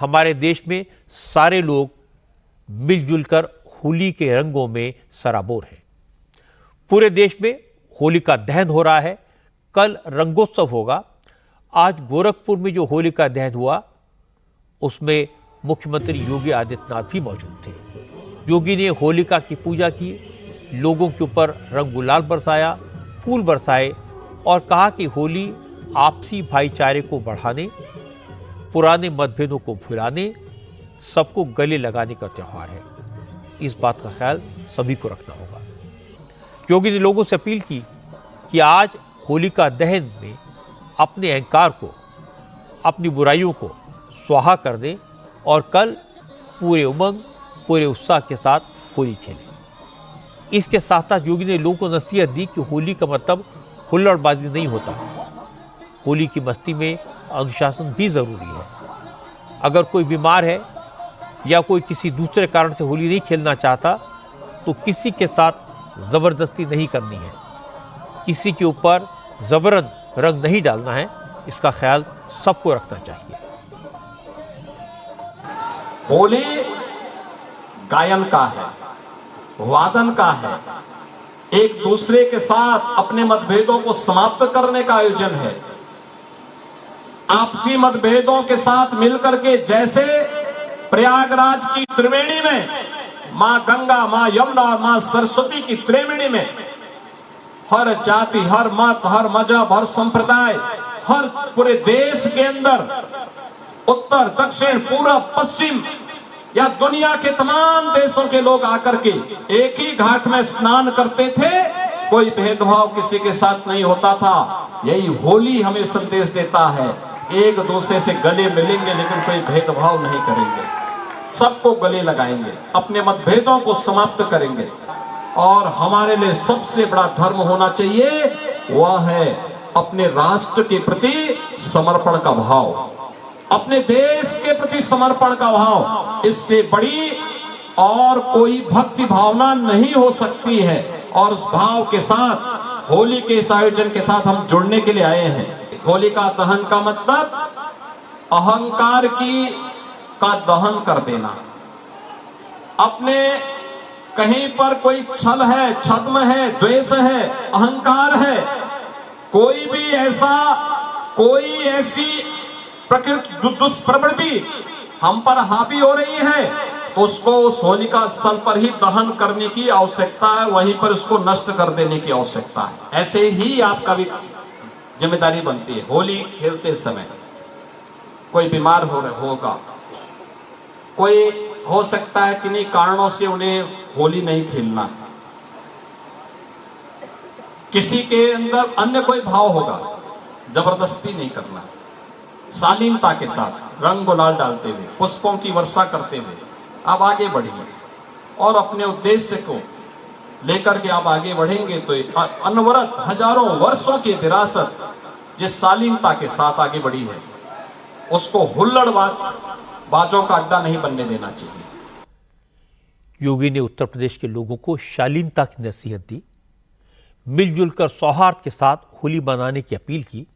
हमारे देश में सारे लोग मिलजुल कर होली के रंगों में सराबोर हैं। पूरे देश में होली का दहन हो रहा है। कल रंगोत्सव होगा। आज गोरखपुर में जो होली का दहन हुआ उसमें मुख्यमंत्री योगी आदित्यनाथ भी मौजूद थे। योगी ने होलिका की पूजा की, लोगों के ऊपर रंग गुलाल बरसाया, फूल बरसाए और कहा कि होली आपसी भाईचारे को बढ़ाने, पुराने मतभेदों को भुलाने, सबको गले लगाने का त्यौहार है। इस बात का ख्याल सभी को रखना होगा। योगी ने लोगों से अपील की कि आज होलिका दहन में अपने अहंकार को, अपनी बुराइयों को स्वाहा कर दें और कल पूरे उमंग, पूरे उत्साह के साथ होली खेलें। इसके साथ साथ योगी ने लोगों को नसीहत दी कि होली का मतलब हुल्लड़बाजी नहीं होता। होली की मस्ती में अनुशासन भी जरूरी है। अगर कोई बीमार है या कोई किसी दूसरे कारण से होली नहीं खेलना चाहता तो किसी के साथ जबरदस्ती नहीं करनी है, किसी के ऊपर जबरन रंग नहीं डालना है। इसका ख्याल सबको रखना चाहिए। होली गायन का है, वादन का है, एक दूसरे के साथ अपने मतभेदों को समाप्त करने का आयोजन है। आपसी मतभेदों के साथ मिलकर के, जैसे प्रयागराज की त्रिवेणी में मां गंगा, मां यमुना और मां सरस्वती की त्रिवेणी में हर जाति, हर मत, हर मजहब, हर संप्रदाय, हर पूरे देश के अंदर उत्तर, दक्षिण, पूरब, पश्चिम या दुनिया के तमाम देशों के लोग आकर के एक ही घाट में स्नान करते थे। कोई भेदभाव किसी के साथ नहीं होता था। यही होली हमें संदेश देता है, एक दूसरे से गले मिलेंगे लेकिन कोई भेदभाव नहीं करेंगे, सबको गले लगाएंगे, अपने मतभेदों को समाप्त करेंगे। और हमारे लिए सबसे बड़ा धर्म होना चाहिए वह है अपने राष्ट्र के प्रति समर्पण का भाव, अपने देश के प्रति समर्पण का भाव। इससे बड़ी और कोई भक्ति भावना नहीं हो सकती है। और उस भाव के साथ होली के इस आयोजन के साथ हम जुड़ने के लिए आए हैं। होली का दहन का मतलब अहंकार का दहन कर देना। अपने कहीं पर कोई छल है, छद्म है, द्वेष है, अहंकार है, कोई ऐसी प्रकृति दुष्प्रवृत्ति हम पर हावी हो रही है, उसको उस होलिका स्थल पर ही दहन करने की आवश्यकता है, वहीं पर उसको नष्ट कर देने की आवश्यकता है। ऐसे ही आपका भी जिम्मेदारी बनती है। होली खेलते समय कोई बीमार होगा, कोई हो सकता है किन्हीं कारणों से उन्हें होली नहीं खेलना, किसी के अंदर अन्य कोई भाव होगा, जबरदस्ती नहीं करना, शालीनता के साथ रंग गुलाल डालते हुए, पुष्पों की वर्षा करते हुए आप आगे बढ़िए और अपने उद्देश्य को लेकर के आप आगे बढ़ेंगे तो अनवरत हजारों वर्षों की विरासत जिस शालीनता के साथ आगे बढ़ी है उसको हुल्लड़बाजों का अड्डा नहीं बनने देना चाहिए। योगी ने उत्तर प्रदेश के लोगों को शालीनता की नसीहत दी, मिलजुल कर सौहार्द के साथ होली मनाने की अपील की